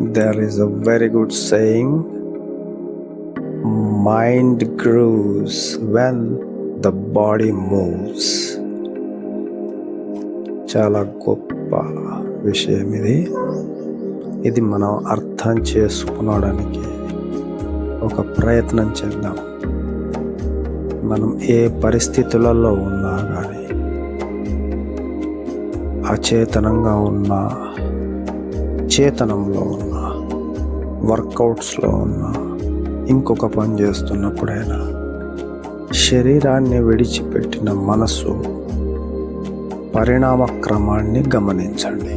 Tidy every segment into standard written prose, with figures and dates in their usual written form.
There is a very good saying, mind grows when the body moves. చాలా గొప్ప విషయం ఇది మనం అర్థం చేసుకోవడానికి ఒక ప్రయత్నం చేద్దాం. మనం ఏ పరిస్థితులలో ఉన్నా కానీ, అచేతనంగా ఉన్నా, చేతనంలో ఉన్నా, వర్కౌట్స్లో ఉన్నా, ఇంకొక పని చేస్తున్నప్పుడైనా శరీరాన్ని విడిచిపెట్టిన మనసు పరిణామ క్రమాన్ని గమనించండి.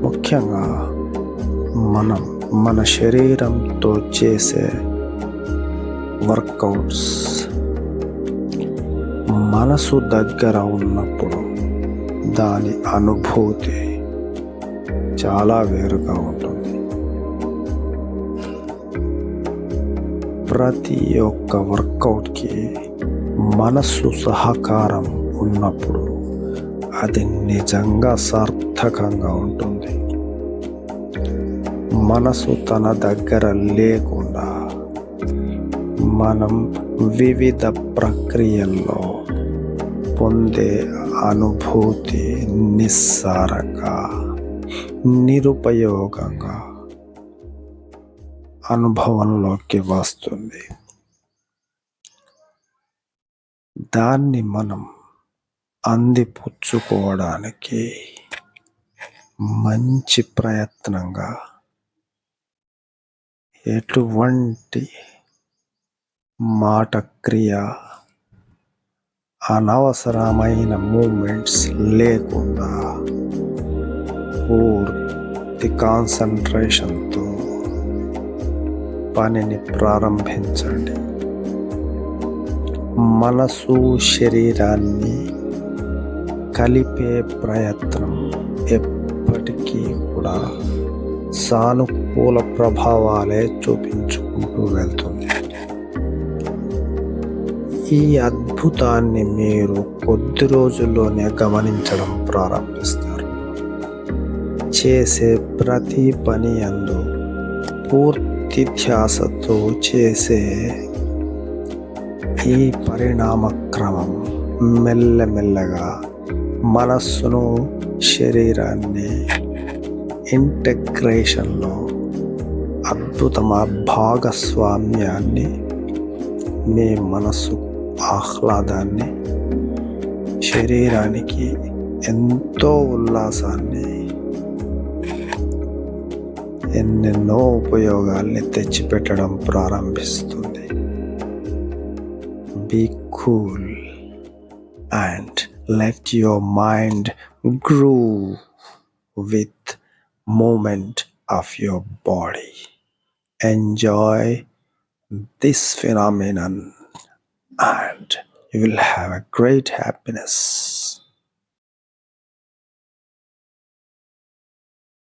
ముఖ్యంగా మనం మన శరీరంతో చేసే వర్కౌట్స్ మనసు దగ్గర ఉన్నప్పుడు దాని అనుభూతి చాలా వేరుగా ఉంటుంది. ప్రతి ఒక్క వర్కౌట్కి మనస్సు సహకారం ఉన్నప్పుడు అది నిజంగా సార్థకంగా ఉంటుంది. మనసు తన దగ్గర లేకుండా మనం వివిధ ప్రక్రియల్లో పొందే అనుభూతి నిస్సారంగా, నిరుపయోగంగా అనుభవంలోకి వస్తుంది. దాన్ని మనం అందిపుచ్చుకోవడానికి మంచి ప్రయత్నంగా ఎటువంటి మాట, క్రియ, అనవసరమైన మూమెంట్స్ లేకుండా పూర్తి కాన్సంట్రేషన్తో పనిని ప్రారంభించండి. మనసు, శరీరాన్ని కలిపే ప్రయత్నం ఎప్పటికీ కూడా సానుకూల ప్రభావాలే చూపించుకుంటూ వెళ్తుంది. ఈ అద్భుతాన్ని మీరు కొద్ది రోజుల్లోనే గమనించడం ప్రారంభిస్తారు. చేసే ప్రతి పని యందు పూర్తి ధ్యాసతో చేసే ఈ పరిణామ క్రమం మెల్లమెల్లగా మనస్సును, శరీరాన్ని ఇంటెగ్రేషన్లో అద్భుతమైన భాగస్వామ్యాన్ని, మీ మనస్సు ఆహ్లాదాన్ని, శరీరానికి ఎంతో ఉల్లాసాన్ని, ఎన్నెన్నో ఉపయోగాల్ని తెచ్చిపెట్టడం ప్రారంభిస్తుంది. Be cool and let your mind grow with movement of your body. Enjoy this phenomenon and you will have a great happiness.